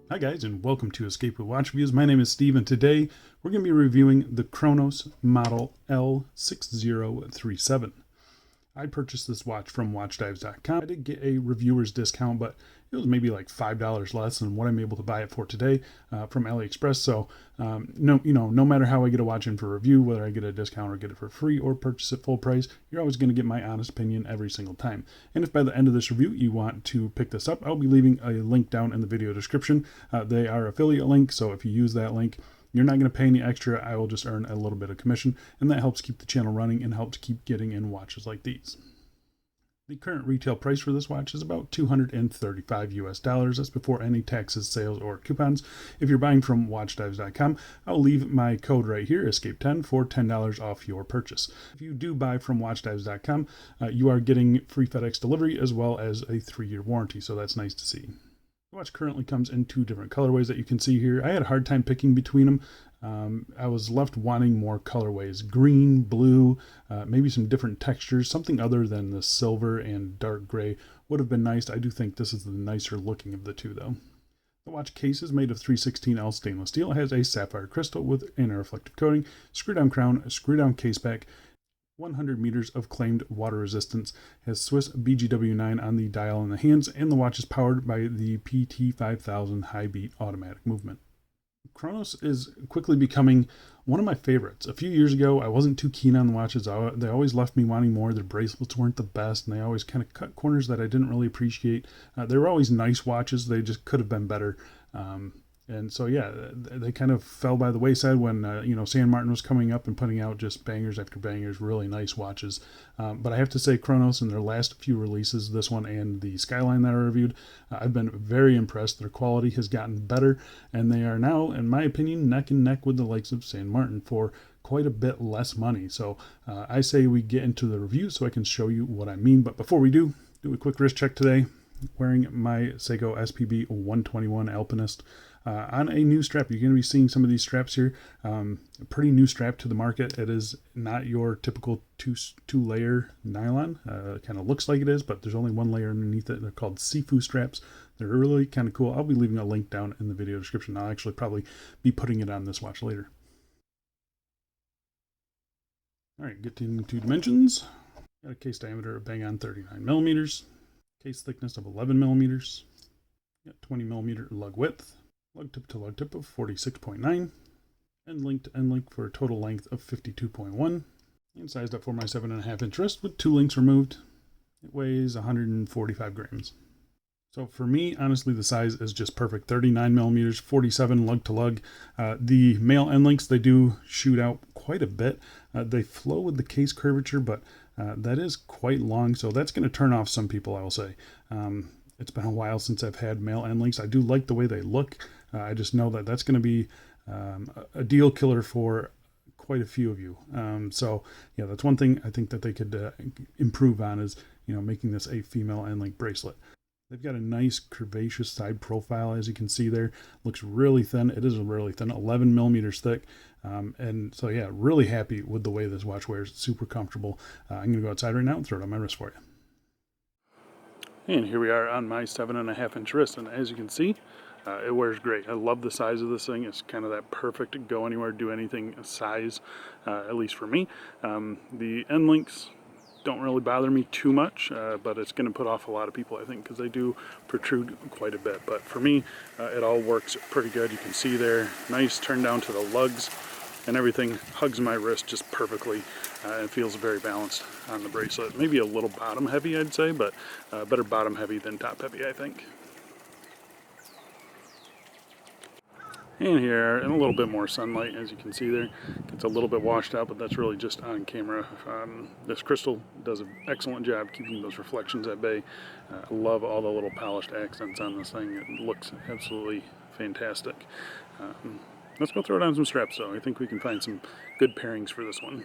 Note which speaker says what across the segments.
Speaker 1: Hi guys, and welcome to Escape with Watch Reviews. My name is Steve, and today we're going to be reviewing the Cronos model L6037. I purchased this watch from watchdives.com. I did get a reviewer's discount, but it was maybe like $5 less than what I'm able to buy it for today from AliExpress. So, no matter how I get a watch in for review, whether I get a discount or get it for free or purchase it full price, you're always going to get my honest opinion every single time. And if by the end of this review you want to pick this up, I'll be leaving a link down in the video description. They are affiliate links, so if you use that link, you're not going to pay any extra. I will just earn a little bit of commission, and that helps keep the channel running and helps keep getting in watches like these. The current retail price for this watch is about $235 US. That's before any taxes, sales, or coupons. If you're buying from watchdives.com, I'll leave my code right here, escape10, for $10 off your purchase. If you do buy from watchdives.com, you are getting free FedEx delivery as well as a 3-year warranty, so that's nice to see. The watch currently comes in 2 different colorways that you can see here. I had a hard time picking between them. I was left wanting more colorways: green, blue, maybe some different textures. Something other than the silver and dark gray would have been nice. I do think this is the nicer looking of the two, though. The watch case is made of 316L stainless steel. It has a sapphire crystal with an reflective coating, screw-down crown, screw-down case back, 100 meters of claimed water resistance, has Swiss BGW9 on the dial and the hands, and the watch is powered by the PT5000 high beat automatic movement. Cronos is quickly becoming one of my favorites. A few years ago, I wasn't too keen on the watches. They always left me wanting more. Their bracelets weren't the best, and they always kind of cut corners that I didn't really appreciate. They were always nice watches. They just could have been better. And so, yeah, they kind of fell by the wayside when, San Martin was coming up and putting out just bangers after bangers, really nice watches. But I have to say, Cronos, in their last few releases, this one and the Skyline that I reviewed, I've been very impressed. Their quality has gotten better, and they are now, in my opinion, neck and neck with the likes of San Martin for quite a bit less money. So I say we get into the review so I can show you what I mean. But before we do a quick wrist check today. Wearing my Seiko SPB 121 Alpinist on a new strap. You're going to be seeing some of these straps here. A pretty new strap to the market. It is not your typical two-layer nylon. Kind of looks like it is, but there's only one layer underneath it. They're called Sifu straps. They're really kind of cool. I'll be leaving a link down in the video description. I'll actually probably be putting it on this watch later. All right, getting into dimensions. Got a case diameter of bang on 39 millimeters. Case thickness of 11 millimeters, 20 millimeter lug width, lug tip to lug tip of 46.9, end link to end link for a total length of 52.1, and sized up for my 7.5 inch wrist with 2 links removed. It weighs 145 grams. So for me, honestly, the size is just perfect. 39 millimeters, 47 lug to lug. The male end links, they do shoot out quite a bit. They flow with the case curvature, but that is quite long, so that's going to turn off some people, I will say. It's been a while since I've had male end links. I do like the way they look. I just know that that's going to be a deal killer for quite a few of you. So yeah, that's one thing I think that they could improve on is, making this a female end link bracelet. They've got a nice curvaceous side profile, as you can see there. Looks really thin. It is really thin, 11 millimeters thick. And so, yeah, really happy with the way this watch wears. It's super comfortable. I'm going to go outside right now and throw it on my wrist for you. And here we are on my 7.5 inch wrist. And as you can see, it wears great. I love the size of this thing. It's kind of that perfect go anywhere, do anything size, at least for me. The end links don't really bother me too much, but it's going to put off a lot of people, I think, because they do protrude quite a bit. But for me, it all works pretty good. You can see there, nice turn down to the lugs, and everything hugs my wrist just perfectly. It feels very balanced on the bracelet. Maybe a little bottom heavy, I'd say, but better bottom heavy than top heavy, I think. And here, and a little bit more sunlight, as you can see there. It's a little bit washed out, but that's really just on camera. This crystal does an excellent job keeping those reflections at bay. I love all the little polished accents on this thing. It looks absolutely fantastic. Let's go throw it on some straps, though. I think we can find some good pairings for this one.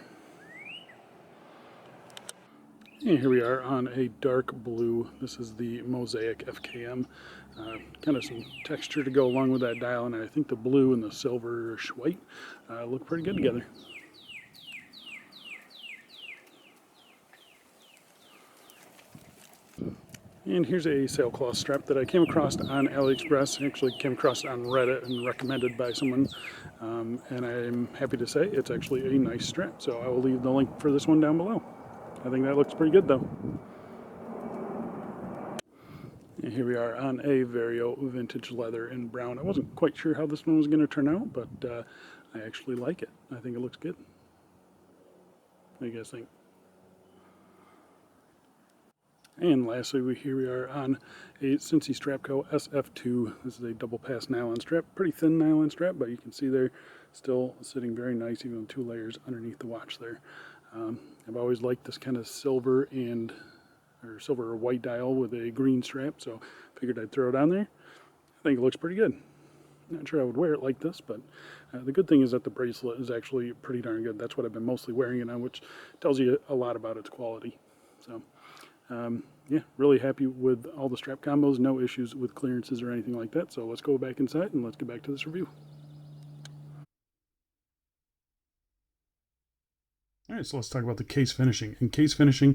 Speaker 1: And here we are on a dark blue. This is the Mosaic FKM. Kind of some texture to go along with that dial, and I think the blue and the silverish white look pretty good together. And here's a sailcloth strap that I came across on AliExpress. I actually came across it on Reddit and recommended by someone. And I'm happy to say it's actually a nice strap. So I will leave the link for this one down below. I think that looks pretty good though. And here we are on a Vario vintage leather in brown. I wasn't quite sure how this one was going to turn out, but I actually like it. I think it looks good. What do you guys think? And lastly, here we are on a Cincy Strapco SF2. This is a double pass nylon strap, pretty thin nylon strap, but you can see they're still sitting very nice, even with 2 layers underneath the watch there. I've always liked this kind of silver or white dial with a green strap, so figured I'd throw it on there. I think it looks pretty good. Not sure I would wear it like this, but the good thing is that the bracelet is actually pretty darn good. That's what I've been mostly wearing it on, which tells you a lot about its quality. So. Yeah, really happy with all the strap combos, no issues with clearances or anything like that. So let's go back inside and let's get back to this review. All right, so let's talk about the case finishing. And case finishing,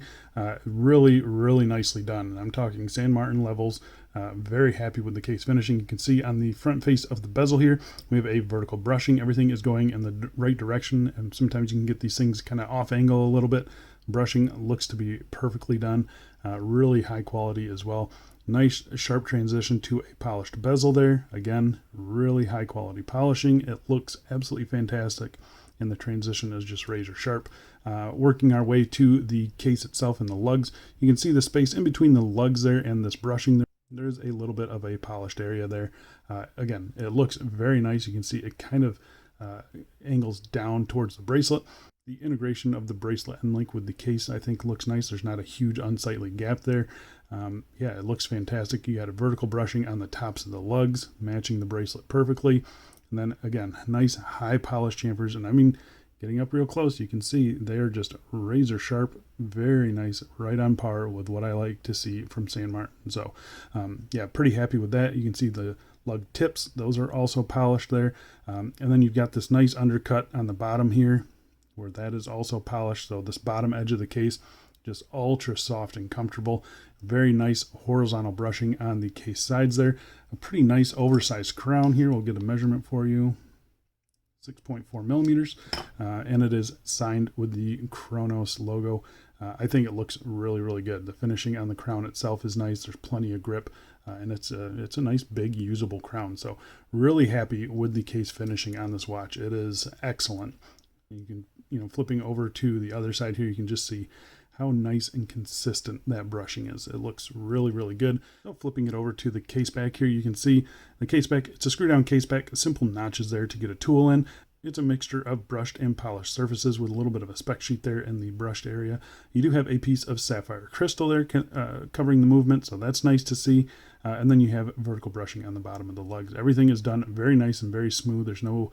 Speaker 1: really, really nicely done. And I'm talking San Martin levels. Very happy with the case finishing. You can see on the front face of the bezel here, we have a vertical brushing. Everything is going in the right direction. And sometimes you can get these things kind of off angle a little bit. Brushing looks to be perfectly done. Really high quality as well. Nice sharp transition to a polished bezel there. Again, really high quality polishing. It looks absolutely fantastic. And the transition is just razor sharp. Working our way to the case itself and the lugs, you can see the space in between the lugs there and this brushing there. There's a little bit of a polished area there. Again, it looks very nice. You can see it kind of angles down towards the bracelet. The integration of the bracelet and link with the case, I think, looks nice. There's not a huge unsightly gap there. Yeah, it looks fantastic. You got a vertical brushing on the tops of the lugs, matching the bracelet perfectly. And then again, nice high polished chamfers. And I mean, getting up real close, you can see they're just razor sharp, very nice, right on par with what I like to see from San Martin. So yeah, pretty happy with that. You can see the lug tips, those are also polished there. And then you've got this nice undercut on the bottom here, where that is also polished. So this bottom edge of the case, just ultra soft and comfortable. Very nice horizontal brushing on the case sides there. A pretty nice oversized crown here. We'll get a measurement for you. 6.4 millimeters. And it is signed with the Cronos logo. I think it looks really, really good. The finishing on the crown itself is nice. There's plenty of grip. And it's a nice big usable crown. So really happy with the case finishing on this watch. It is excellent. You can, flipping over to the other side here, you can just see how nice and consistent that brushing is. It looks really, really good. So flipping it over to the case back here, you can see the case back. It's a screw down case back, simple notches there to get a tool in. It's a mixture of brushed and polished surfaces with a little bit of a spec sheet there in the brushed area. You do have a piece of sapphire crystal there covering the movement, so that's nice to see. And then you have vertical brushing on the bottom of the lugs. Everything is done very nice and very smooth. There's no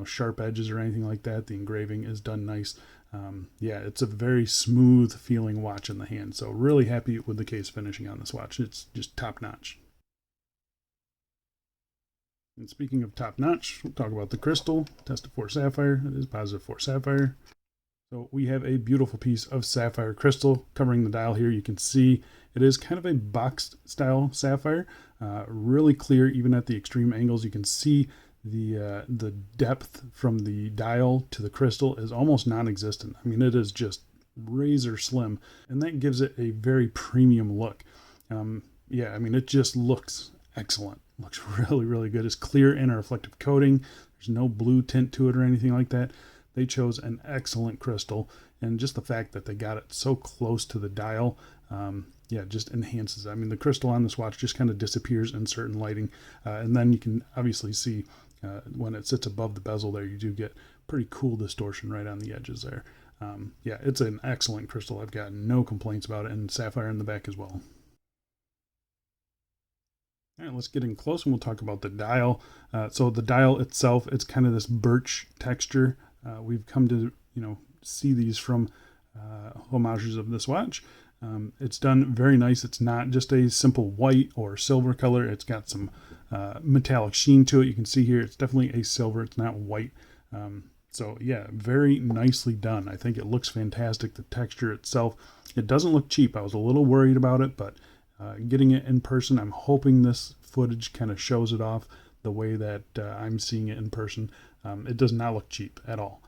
Speaker 1: sharp edges or anything like that. The engraving is done nice. Yeah, it's a very smooth feeling watch in the hand. So really happy with the case finishing on this watch. It's just top notch. And speaking of top notch, we'll talk about the crystal. Tested for sapphire. It is positive for sapphire. So we have a beautiful piece of sapphire crystal covering the dial here. You can see it is kind of a boxed style sapphire. Really clear even at the extreme angles. You can see the depth from the dial to the crystal is almost non-existent. I mean, it is just razor slim, and that gives it a very premium look. Yeah, I mean, it just looks excellent. Looks really, really good. It's clear and a reflective coating. There's no blue tint to it or anything like that. They chose an excellent crystal, and just the fact that they got it so close to the dial, yeah, just enhances it. I mean, the crystal on this watch just kind of disappears in certain lighting, and then you can obviously see when it sits above the bezel there, you do get pretty cool distortion right on the edges there. Yeah, it's an excellent crystal. I've got no complaints about it, and sapphire in the back as well. All right, let's get in close and we'll talk about the dial. So the dial itself, it's kind of this birch texture. We've come to, see these from homages of this watch. It's done very nice. It's not just a simple white or silver color. It's got some metallic sheen to it. You can see here, it's definitely a silver. It's not white. So yeah, very nicely done. I think it looks fantastic. The texture itself, it doesn't look cheap. I was a little worried about it, but Getting it in person, I'm hoping this footage kind of shows it off the way that I'm seeing it in person. It does not look cheap at all.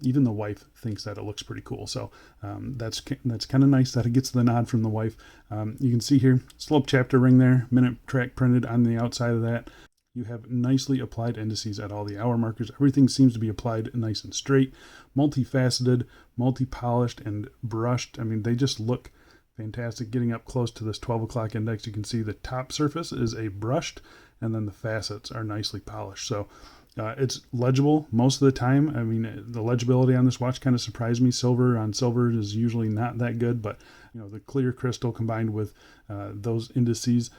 Speaker 1: Even the wife thinks that it looks pretty cool. So that's kind of nice that it gets the nod from the wife. You can see here, slope chapter ring there, minute track printed on the outside of that. You have nicely applied indices at all the hour markers. Everything seems to be applied nice and straight, multifaceted, multi-polished, and brushed. I mean, they just look fantastic. Getting up close to this 12 o'clock index, you can see the top surface is a brushed, and then the facets are nicely polished. So it's legible most of the time. I mean, the legibility on this watch kind of surprised me. Silver on silver is usually not that good, but the clear crystal combined with those indices,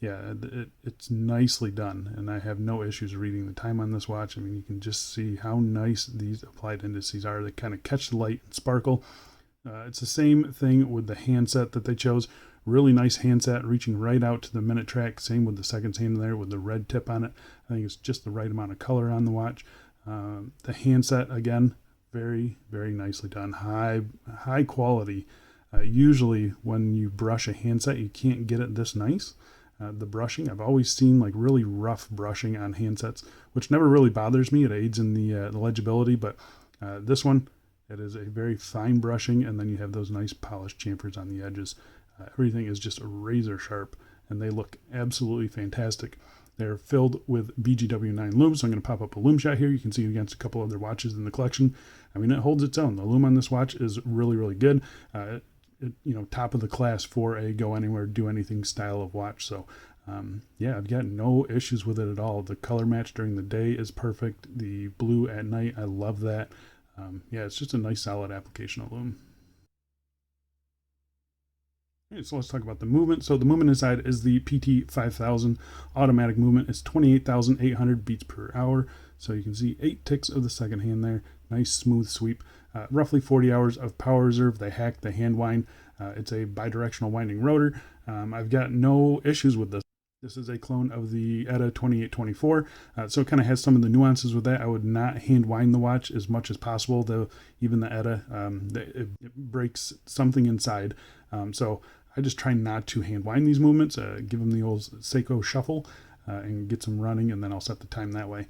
Speaker 1: it's nicely done, and I have no issues reading the time on this watch. I mean, you can just see how nice these applied indices are. They kind of catch the light and sparkle. It's the same thing with the handset that they chose. Really nice handset, reaching right out to the minute track. Same with the seconds hand there with the red tip on it. I think it's just the right amount of color on the watch. The handset, again, very, very nicely done. High quality. Usually when you brush a handset, you can't get it this nice. The brushing, I've always seen like really rough brushing on handsets, which never really bothers me. It aids in the legibility, but this one, it is a very fine brushing, and then you have those nice polished chamfers on the edges. Everything is just razor sharp, and they look absolutely fantastic. They're filled with BGW9 lume, so I'm going to pop up a lume shot here. You can see it against a couple other watches in the collection. I mean, it holds its own. The lume on this watch is really, really good. Top of the class for a go anywhere, do anything style of watch. So I've got no issues with it at all. The color match during the day is perfect. The blue at night, I love that. It's just a nice solid application of lume. Okay, so let's talk about the movement. So the movement inside is the PT5000 automatic movement. It's 28,800 beats per hour. So you can see 8 ticks of the second hand there. Nice smooth sweep. Roughly 40 hours of power reserve. They hack the hand wind. It's a bidirectional winding rotor. I've got no issues with this. This is a clone of the GADA 2824, so it kind of has some of the nuances with that. I would not hand wind the watch as much as possible, though even the GADA, it breaks something inside. So I just try not to hand wind these movements, give them the old Seiko shuffle, and get some running, and then I'll set the time that way.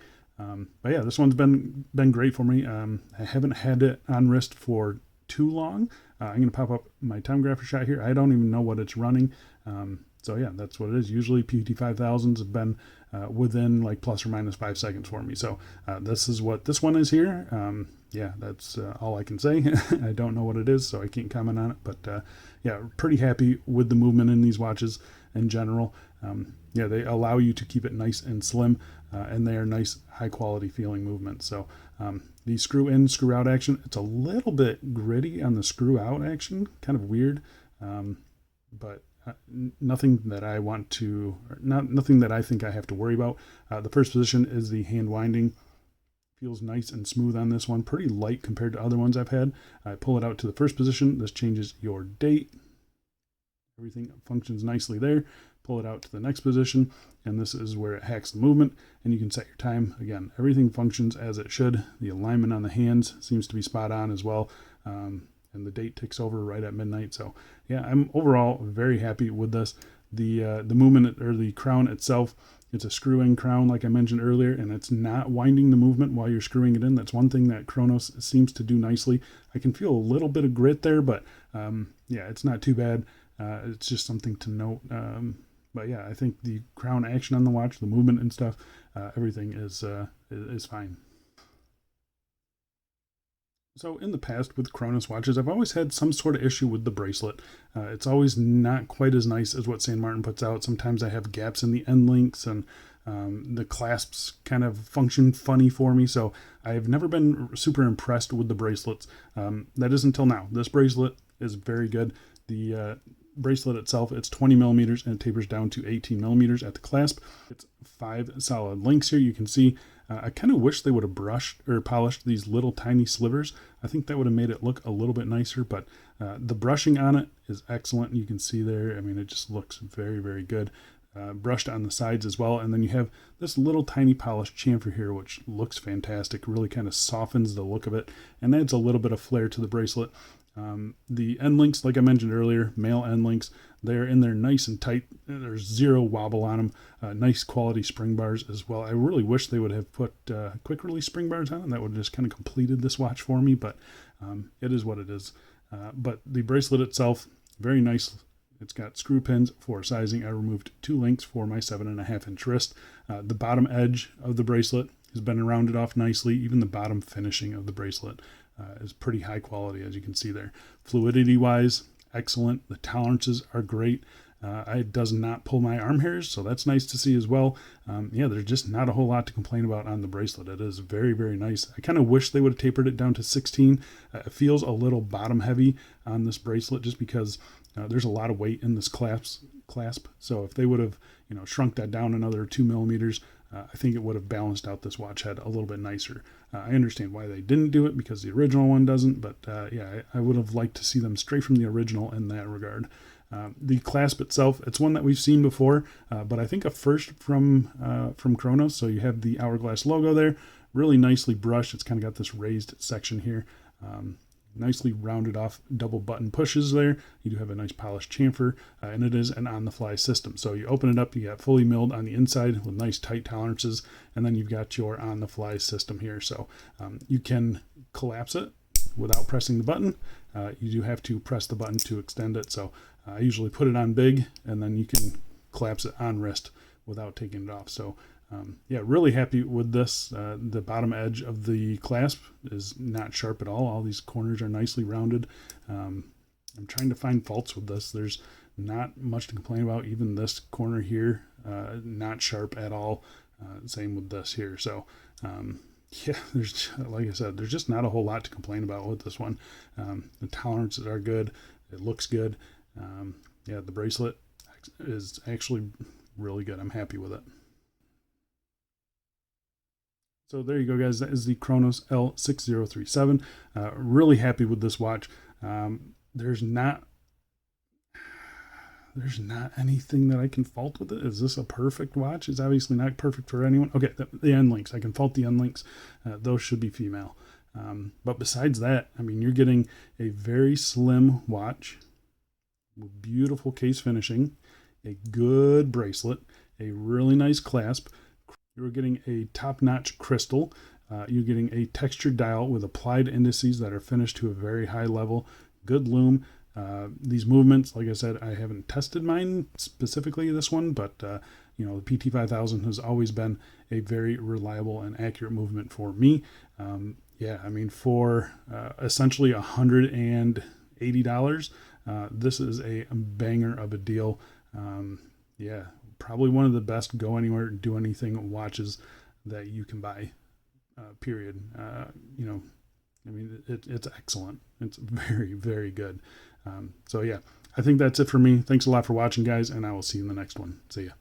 Speaker 1: This one's been great for me. I haven't had it on wrist for too long. I'm going to pop up my time grapher shot here. I don't even know what it's running. That's what it is. Usually PT5000s have been within like plus or minus 5 seconds for me. So this is what this one is here. That's all I can say. I don't know what it is, so I can't comment on it. But pretty happy with the movement in these watches in general. They allow you to keep it nice and slim, and they are nice, high quality feeling movements. So the screw in, screw out action, it's a little bit gritty on the screw out action, kind of weird, but nothing that I want to, nothing that I think I have to worry about. The first position is the hand winding. Feels nice and smooth on this one, pretty light compared to other ones I've had. I pull it out to the first position. This changes your date. Everything functions nicely there. Pull it out to the next position, and this is where it hacks the movement, and you can set your time. Again, everything functions as it should. The alignment on the hands seems to be spot on as well, and the date ticks over right at midnight. So I'm overall very happy with this. The movement, or the crown itself, it's a screw-in crown like I mentioned earlier, and it's not winding the movement while you're screwing it in. That's one thing that Cronos seems to do nicely. I can feel a little bit of grit there, but it's not too bad. It's just something to note. I think the crown action on the watch, the movement and stuff, everything is fine. So in the past with Cronos watches, I've always had some sort of issue with the bracelet. It's always not quite as nice as what St. Martin puts out. Sometimes I have gaps in the end links, and the clasps kind of function funny for me. So I've never been super impressed with the bracelets. That is until now. This bracelet is very good. The bracelet itself, it's 20 millimeters and it tapers down to 18 millimeters at the clasp. It's 5 solid links here. You can see I kind of wish they would have brushed or polished these little tiny slivers. I think that would have made it look a little bit nicer, but the brushing on it is excellent. You can see there, I mean, it just looks very, very good. Brushed on the sides as well, and then you have this little tiny polished chamfer here, which looks fantastic. Really kind of softens the look of it and adds a little bit of flair to the bracelet. The end links, like I mentioned earlier, male end links, they're in there nice and tight. There's zero wobble on them. Nice quality spring bars as well. I really wish they would have put quick release spring bars on it. That would have just kind of completed this watch for me, but it is what it is. But the bracelet itself, very nice. It's got screw pins for sizing. I removed 2 links for my 7.5-inch wrist. The bottom edge of the bracelet has been rounded off nicely. Even the bottom finishing of the bracelet is pretty high quality, as you can see there. Fluidity wise, excellent. The tolerances are great. It does not pull my arm hairs, so that's nice to see as well. Yeah, there's just not a whole lot to complain about on the bracelet. It is very, very nice. I kind of wish they would have tapered it down to 16. It feels a little bottom heavy on this bracelet just because there's a lot of weight in this clasp. So if they would have, shrunk that down another 2 millimeters, I think it would have balanced out this watch head a little bit nicer. I understand why they didn't do it because the original one doesn't, but yeah, I would have liked to see them straight from the original in that regard. The clasp itself, it's one that we've seen before, but I think a first from Cronos. So you have the hourglass logo there, really nicely brushed. It's kind of got this raised section here. Nicely rounded off double button pushes there. You do have a nice polished chamfer, and it is an on-the-fly system. So you open it up, you got fully milled on the inside with nice tight tolerances, and then you've got your on-the-fly system here. So you can collapse it without pressing the button. You do have to press the button to extend it. So I usually put it on big, and then you can collapse it on wrist without taking it off. So yeah, really happy with this. The bottom edge of the clasp is not sharp at all. All these corners are nicely rounded. I'm trying to find faults with this. There's not much to complain about. Even this corner here, not sharp at all. Same with this here. So yeah, there's, like I said, there's just not a whole lot to complain about with this one. The tolerances are good. It looks good. Yeah, the bracelet is actually really good. I'm happy with it. So there you go, guys. That is the Cronos L6037. Really happy with this watch. There's not anything that I can fault with it. Is this a perfect watch? It's obviously not perfect for anyone. Okay, the end links. I can fault the end links. Those should be female. But besides that, I mean, you're getting a very slim watch with beautiful case finishing, a good bracelet, a really nice clasp. You're getting a top-notch crystal. You're getting a textured dial with applied indices that are finished to a very high level. Good lume. These movements, like I said, I haven't tested mine specifically, this one, but the PT5000 has always been a very reliable and accurate movement for me. Yeah, I mean, for essentially $180, this is a banger of a deal. Yeah, probably one of the best go anywhere, do anything watches that you can buy, period. I mean, it's excellent. It's very, very good. So yeah, I think that's it for me. Thanks a lot for watching, guys, and I will see you in the next one. See ya.